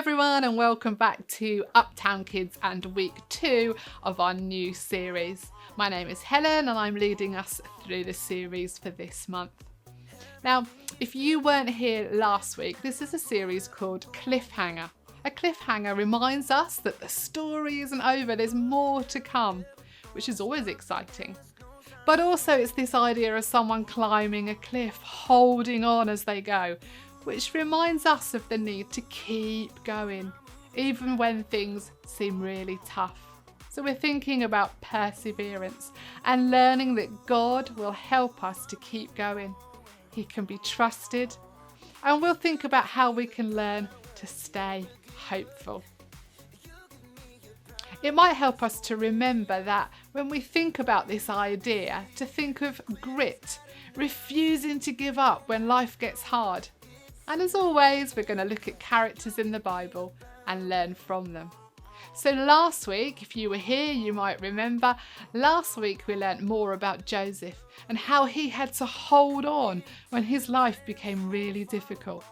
everyone, and welcome back to Uptown Kids and week 2 of our new series. My name is Helen and I'm leading us through the series for this month. Now, if you weren't here last week, this is a series called Cliffhanger. A cliffhanger reminds us that the story isn't over, there's more to come, which is always exciting. But also it's this idea of someone climbing a cliff, holding on as they go, which reminds us of the need to keep going, even when things seem really tough. So we're thinking about perseverance and learning that God will help us to keep going. He can be trusted, and we'll think about how we can learn to stay hopeful. It might help us to remember that when we think about this idea, to think of grit, refusing to give up when life gets hard. And as always, we're going to look at characters in the Bible and learn from them. So last week, if you were here, you might remember, last week we learnt more about Joseph and how he had to hold on when his life became really difficult.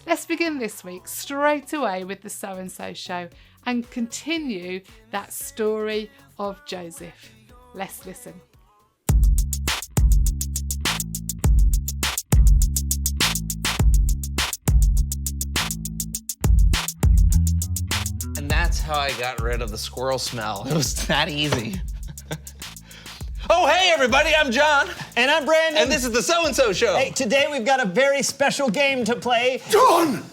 Let's begin this week straight away with the So-and-So Show and continue that story of Joseph. Let's listen. And that's how I got rid of the squirrel smell. It was that easy. Oh, hey, everybody, I'm John. And I'm Brandon. And this is the So-and-So Show. Hey, today we've got a very special game to play. John!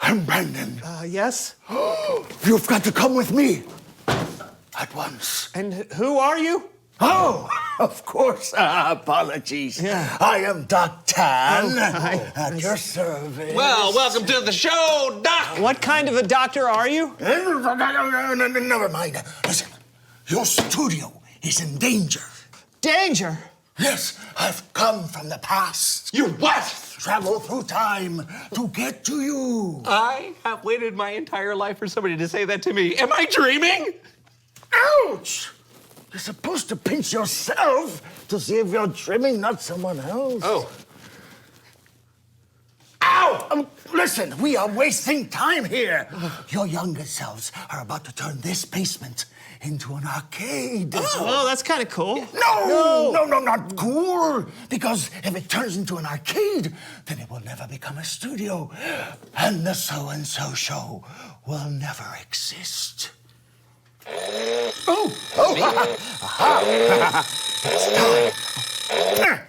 I'm Brandon. Yes? You've got to come with me. At once. And who are you? Oh, of course. Apologies. Yeah. I am Doc Tan. hi. At your service. Well, welcome to the show, Doc. What kind of a doctor are you? Never mind. Listen, your studio is in danger. Danger. Yes, I've come from the past. You what? Travel through time to get to you. I have waited my entire life for somebody to say that to me. Am I dreaming? Ouch! You're supposed to pinch yourself to see if you're dreaming, not someone else. Oh. Ow! Listen, we are wasting time here. Your younger selves are about to turn this basement into an arcade. Oh, that's kind of cool. No, not cool. Because if it turns into an arcade, then it will never become a studio. And the So-and-So Show will never exist. It's time.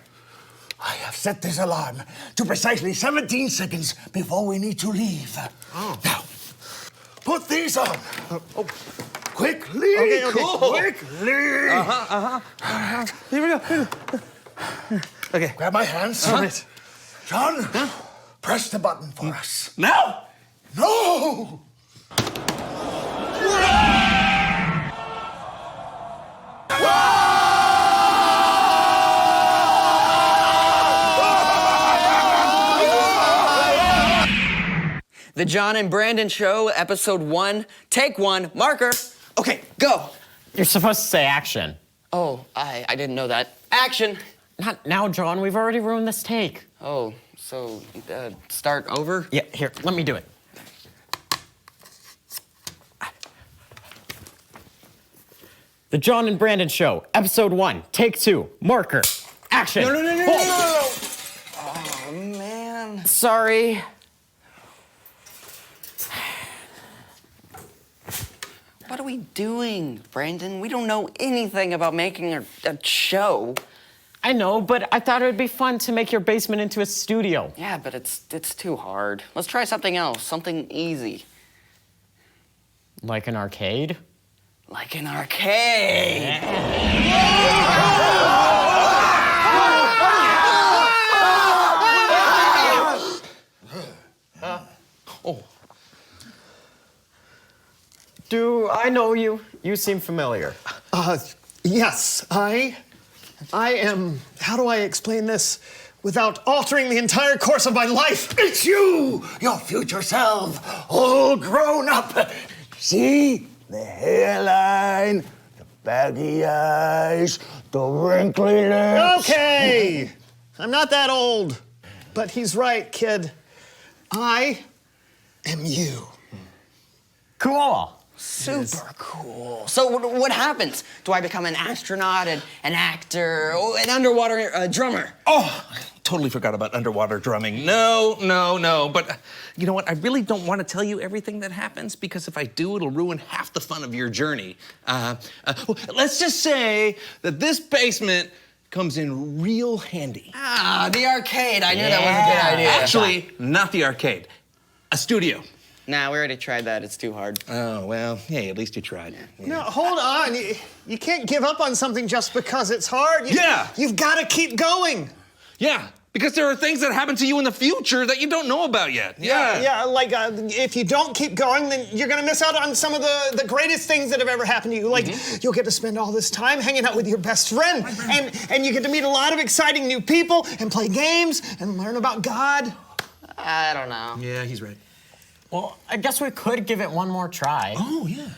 I have set this alarm to precisely 17 seconds before we need to leave. Oh. Now, put these on. Quickly, Okay. quickly. Here we go. Okay. Grab my hands. All right. John, press the button for us. No. No! The John and Brandon Show, episode 1, take 1, marker. Okay, go. You're supposed to say action. Oh, I didn't know that. Action. Not now, John. We've already ruined this take. Oh, so start over? Yeah, here, let me do it. The John and Brandon Show, episode 1, take 2, marker, action. No. Oh, Oh, man. sorry. What are we doing, Brandon? We don't know anything about making a show. I know, but I thought it would be fun to make your basement into a studio. Yeah, but it's too hard. Let's try something else, something easy. Like an arcade? Like an arcade. Do I know you? You seem familiar. Yes, I am, how do I explain this without altering the entire course of my life? It's you, your future self, all grown up. See? The hairline, the baggy eyes, the wrinkly lips. Okay, I'm not that old. But he's right, kid. I am you. Cool. Super cool. So what happens? Do I become an astronaut, an actor, an underwater drummer? Oh, I totally forgot about underwater drumming. No. But you know what? I really don't want to tell you everything that happens because if I do, it'll ruin half the fun of your journey. Well, let's just say that this basement comes in real handy. Ah, the arcade. I knew that was a good idea. Actually, not the arcade. A studio. Nah, we already tried that. It's too hard. Oh, well, hey, at least you tried. Yeah. No, hold on. You can't give up on something just because it's hard. You've got to keep going. Yeah, because there are things that happen to you in the future that you don't know about yet. Yeah, like if you don't keep going, then you're gonna miss out on some of the greatest things that have ever happened to you. Like you'll get to spend all this time hanging out with your best friend, and you get to meet a lot of exciting new people and play games and learn about God. I don't know. Yeah, he's right. Well, I guess we could give it one more try. Oh, yeah.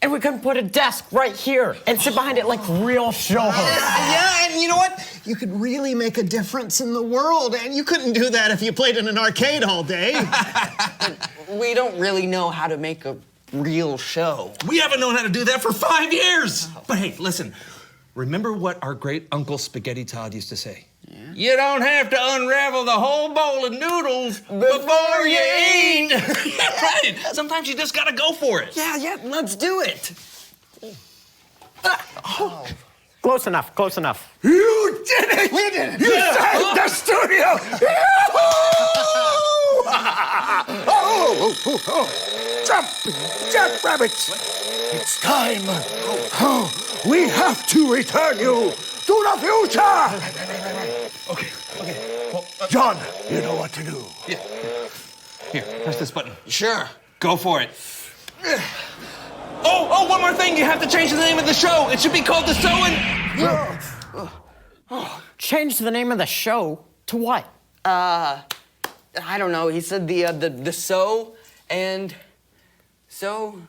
And we could put a desk right here and sit behind it like real show hosts. Yeah, and you know what? You could really make a difference in the world, and you couldn't do that if you played in an arcade all day. We don't really know how to make a real show. We haven't known how to do that for 5 years. But hey, listen, remember what our great Uncle Spaghetti Todd used to say? Yeah. You don't have to unravel the whole bowl of noodles before you eat. Yeah, right. Sometimes you just gotta go for it. Yeah, let's do it. Close enough, close enough. You did it! We did it! You saved the studio! Jumping jackrabbits! It's time. We have to return you to the future! Okay. Well, John, you know what to do. yeah. Here, press this button. Sure. Go for it. Oh, one more thing. You have to change the name of the show. It should be called The Sewin'. Change the name of the show to what? I don't know. He said the so and so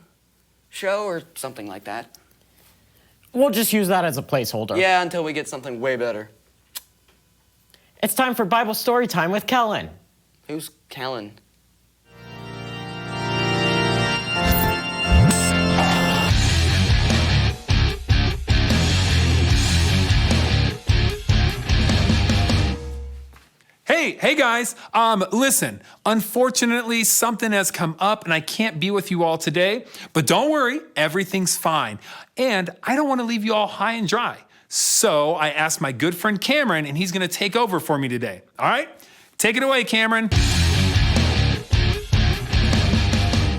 show or something like that. We'll just use that as a placeholder. Yeah, until we get something way better. It's time for Bible story time with Kellen. Who's Kellen? Hey guys, listen, unfortunately something has come up and I can't be with you all today, but don't worry, everything's fine. And I don't want to leave you all high and dry. So I asked my good friend Cameron and he's gonna take over for me today. All right, take it away, Cameron.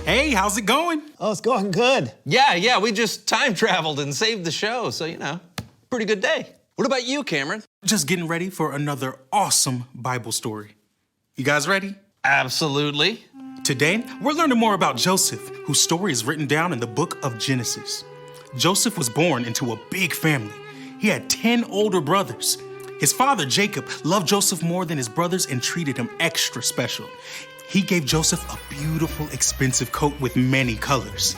Hey, how's it going? Oh, it's going good. Yeah, we just time traveled and saved the show, so, you know, pretty good day. What about you, Cameron? Just getting ready for another awesome Bible story. You guys ready? Absolutely. Today, we're learning more about Joseph, whose story is written down in the book of Genesis. Joseph was born into a big family. He had 10 older brothers. His father, Jacob, loved Joseph more than his brothers and treated him extra special. He gave Joseph a beautiful, expensive coat with many colors.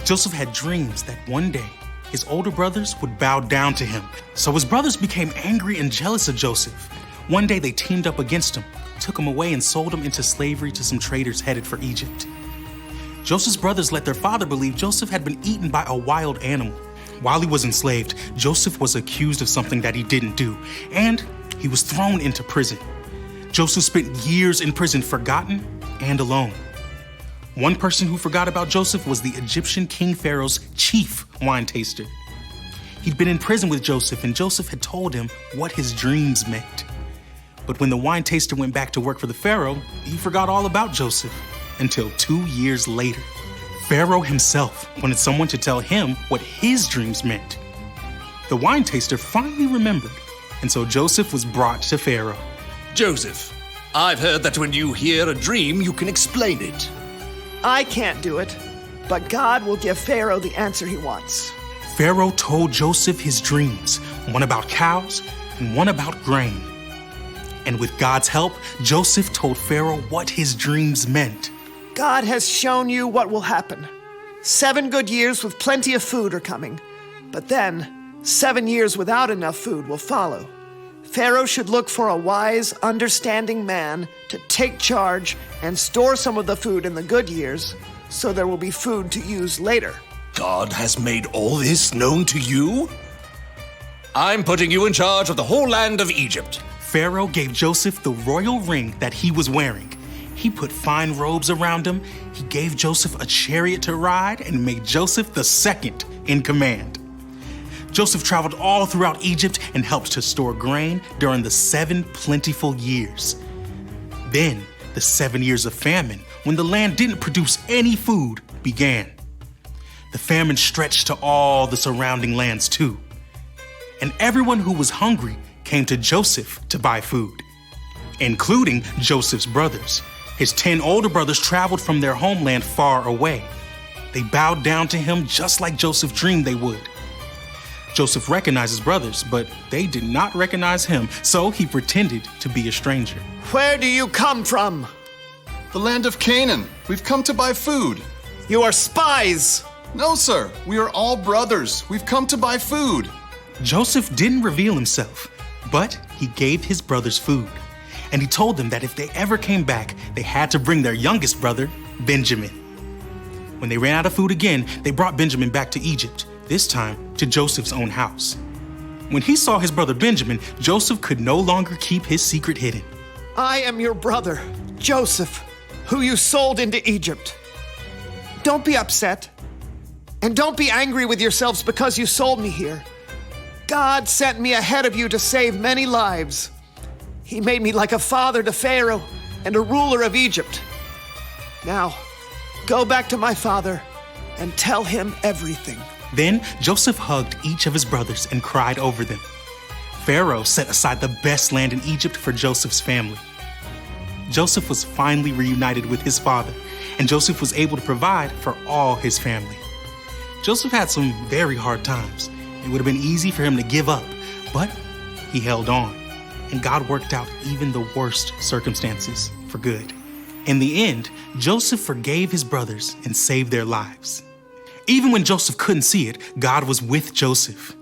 Joseph had dreams that one day, his older brothers would bow down to him. So his brothers became angry and jealous of Joseph. One day they teamed up against him, took him away and sold him into slavery to some traders headed for Egypt. Joseph's brothers let their father believe Joseph had been eaten by a wild animal. While he was enslaved, Joseph was accused of something that he didn't do, and he was thrown into prison. Joseph spent years in prison, forgotten and alone. One person who forgot about Joseph was the Egyptian King Pharaoh's chief wine taster. He'd been in prison with Joseph, and Joseph had told him what his dreams meant. But when the wine taster went back to work for the Pharaoh, he forgot all about Joseph until 2 years later. Pharaoh himself wanted someone to tell him what his dreams meant. The wine taster finally remembered, and so Joseph was brought to Pharaoh. Joseph, I've heard that when you hear a dream, you can explain it. I can't do it, but God will give Pharaoh the answer he wants. Pharaoh told Joseph his dreams, one about cows and one about grain. And with God's help, Joseph told Pharaoh what his dreams meant. God has shown you what will happen. 7 good years with plenty of food are coming, but then 7 years without enough food will follow. Pharaoh should look for a wise, understanding man to take charge and store some of the food in the good years so there will be food to use later. God has made all this known to you? I'm putting you in charge of the whole land of Egypt. Pharaoh gave Joseph the royal ring that he was wearing. He put fine robes around him. He gave Joseph a chariot to ride and made Joseph the second in command. Joseph traveled all throughout Egypt and helped to store grain during the 7 plentiful years. Then, the 7 years of famine, when the land didn't produce any food, began. The famine stretched to all the surrounding lands too. And everyone who was hungry came to Joseph to buy food, including Joseph's brothers. His 10 older brothers traveled from their homeland far away. They bowed down to him just like Joseph dreamed they would. Joseph recognized his brothers, but they did not recognize him, so he pretended to be a stranger. Where do you come from? The land of Canaan. We've come to buy food. You are spies! No, sir. We are all brothers. We've come to buy food. Joseph didn't reveal himself, but he gave his brothers food. And he told them that if they ever came back, they had to bring their youngest brother, Benjamin. When they ran out of food again, they brought Benjamin back to Egypt, this time to Joseph's own house. When he saw his brother Benjamin, Joseph could no longer keep his secret hidden. I am your brother, Joseph, who you sold into Egypt. Don't be upset, and don't be angry with yourselves because you sold me here. God sent me ahead of you to save many lives. He made me like a father to Pharaoh and a ruler of Egypt. Now, go back to my father and tell him everything. Then Joseph hugged each of his brothers and cried over them. Pharaoh set aside the best land in Egypt for Joseph's family. Joseph was finally reunited with his father, and Joseph was able to provide for all his family. Joseph had some very hard times. It would have been easy for him to give up, but he held on, and God worked out even the worst circumstances for good. In the end, Joseph forgave his brothers and saved their lives. Even when Joseph couldn't see it, God was with Joseph.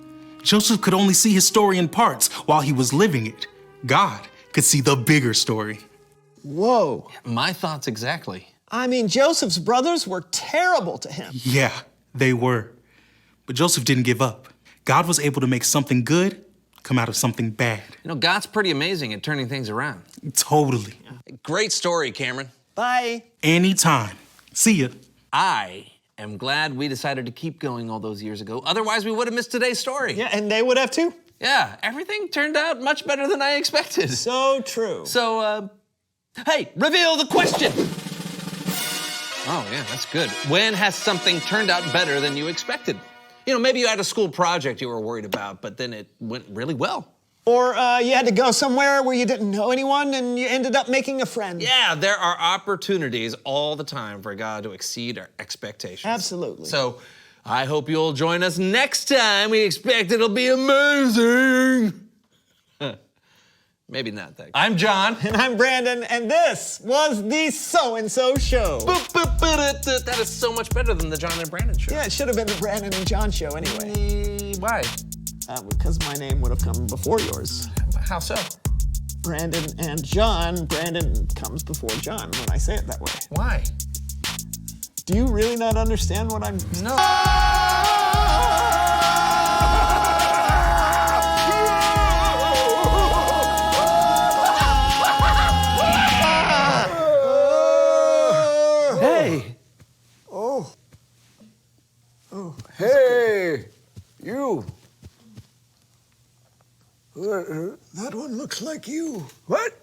Joseph could only see his story in parts while he was living it. God could see the bigger story. Whoa. My thoughts exactly. I mean, Joseph's brothers were terrible to him. Yeah, they were. But Joseph didn't give up. God was able to make something good come out of something bad. You know, God's pretty amazing at turning things around. Totally. Great story, Cameron. Bye. Anytime. See ya. I am glad we decided to keep going all those years ago. Otherwise, we would have missed today's story. Yeah, and they would have too. Yeah, everything turned out much better than I expected. So true. So, hey, reveal the question. Oh, yeah, that's good. When has something turned out better than you expected? You know, maybe you had a school project you were worried about, but then it went really well. Or you had to go somewhere where you didn't know anyone and you ended up making a friend. Yeah, there are opportunities all the time for God to exceed our expectations. Absolutely. So I hope you'll join us next time. We expect it'll be amazing. Maybe not that. I'm John. And I'm Brandon, and this was the So-and-So Show. That is so much better than the John and Brandon Show. Yeah, it should have been the Brandon and John Show anyway. Why? Because my name would have come before yours. How so? Brandon and John. Brandon comes before John when I say it that way. Why? Do you really not understand what I'm... No. Hey! Oh. Hey! You! That one looks like you. What?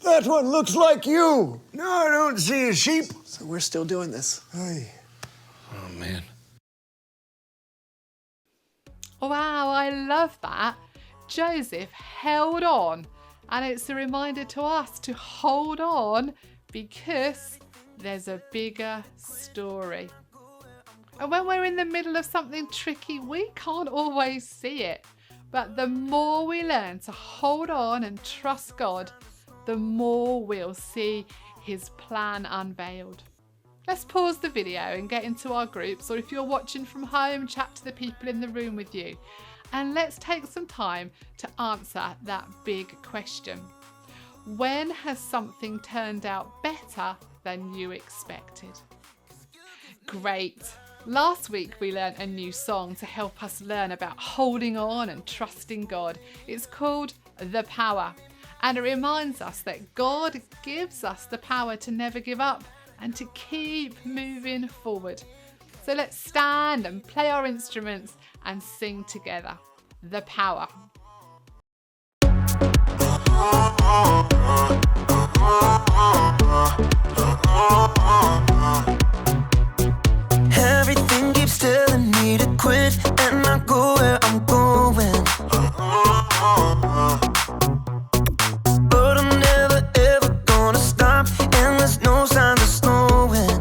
That one looks like you. No, I don't see a sheep. So we're still doing this. Hey. Oh, man. Wow, I love that. Joseph held on, and it's a reminder to us to hold on because there's a bigger story. And when we're in the middle of something tricky, we can't always see it. But the more we learn to hold on and trust God, the more we'll see his plan unveiled. Let's pause the video and get into our groups, or if you're watching from home, chat to the people in the room with you. And let's take some time to answer that big question. When has something turned out better than you expected? Great! Last week we learned a new song to help us learn about holding on and trusting God. It's called The Power, and it reminds us that God gives us the power to never give up and to keep moving forward. So let's stand and play our instruments and sing together. The Power. Everything keeps telling me to quit and not go where I'm going. But I'm never ever gonna stop, and there's no signs of slowing.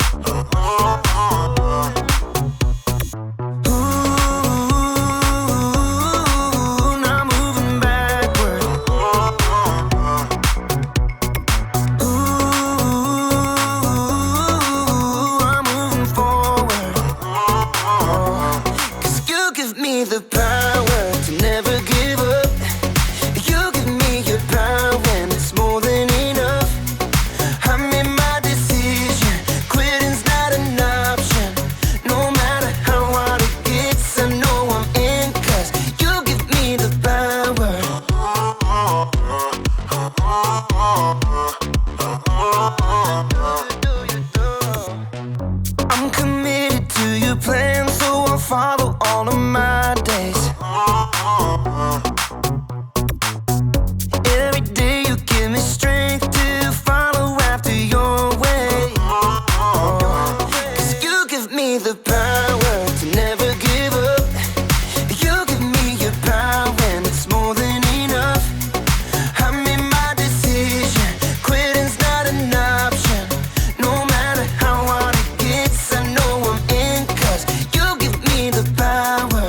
Now moving backward. I'm moving forward. 'Cause you give me the power to never give up. You give me your power when it's more than enough. I made my decision, quitting's not an option. No matter how hard it gets, I know I'm in, 'cause you give me the power. I'm committed to your plan, so I'll follow all of my days. Every day you give me strength to follow after your way. 'Cause you give me the power to never give up. You give me your power and it's more than enough. I made my decision, quitting's not an option. No matter how hard it gets, I know I'm in, 'cause you give me the power.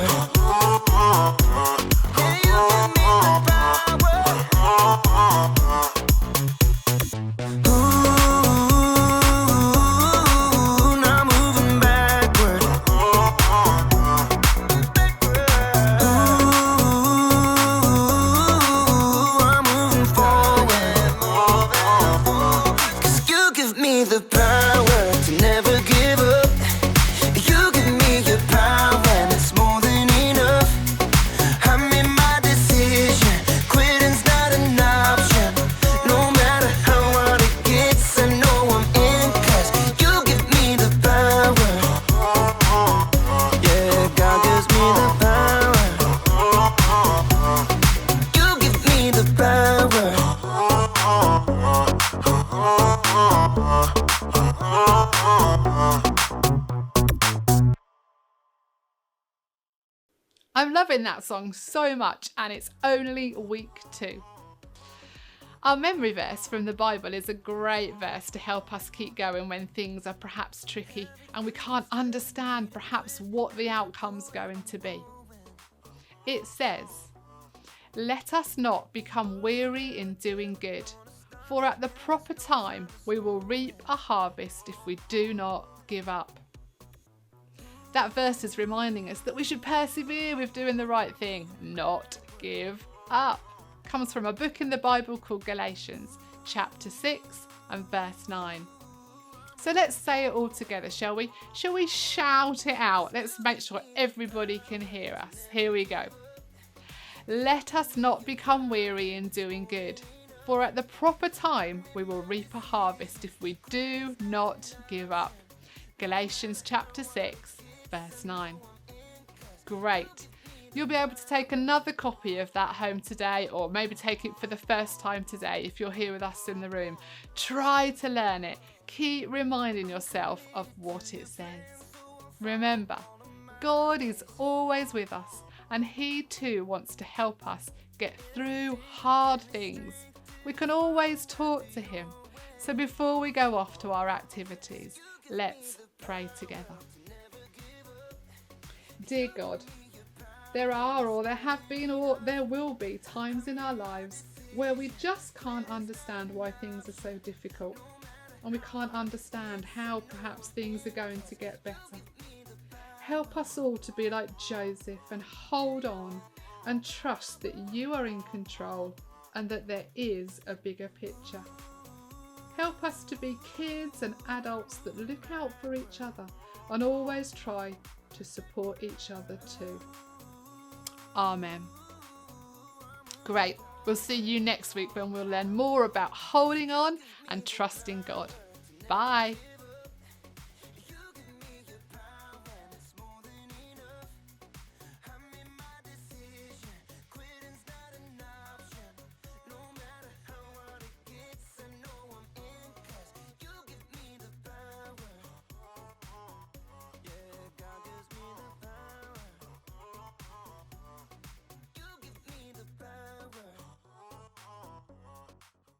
Yeah, you give me the power. Ooh, now moving backward. Ooh, I'm moving forward. 'Cause you give me the power to never give up. You give me your power and it's more than enough. I made my decision, quitting's not an option. No matter how hard it gets, I know I'm in, 'cause you give me the power. Yeah, God gives me the power. You give me the power. I'm loving that song so much, and it's only week 2. Our memory verse from the Bible is a great verse to help us keep going when things are perhaps tricky and we can't understand perhaps what the outcome's going to be. It says, "Let us not become weary in doing good, for at the proper time we will reap a harvest if we do not give up." That verse is reminding us that we should persevere with doing the right thing, not give up. Comes from a book in the Bible called Galatians, chapter 6 and verse 9. So let's say it all together, shall we? Shall we shout it out? Let's make sure everybody can hear us. Here we go. Let us not become weary in doing good, for at the proper time we will reap a harvest if we do not give up. Galatians chapter 6, verse 9. Great. You'll be able to take another copy of that home today, or maybe take it for the first time today if you're here with us in the room. Try to learn it. Keep reminding yourself of what it says. Remember, God is always with us, and He too wants to help us get through hard things. We can always talk to Him. So before we go off to our activities, let's pray together. Dear God, there are, or there have been, or there will be times in our lives where we just can't understand why things are so difficult, and we can't understand how perhaps things are going to get better. Help us all to be like Joseph and hold on and trust that you are in control and that there is a bigger picture. Help us to be kids and adults that look out for each other and always try to support each other too. Amen. Great. We'll see you next week when we'll learn more about holding on and trusting God. Bye.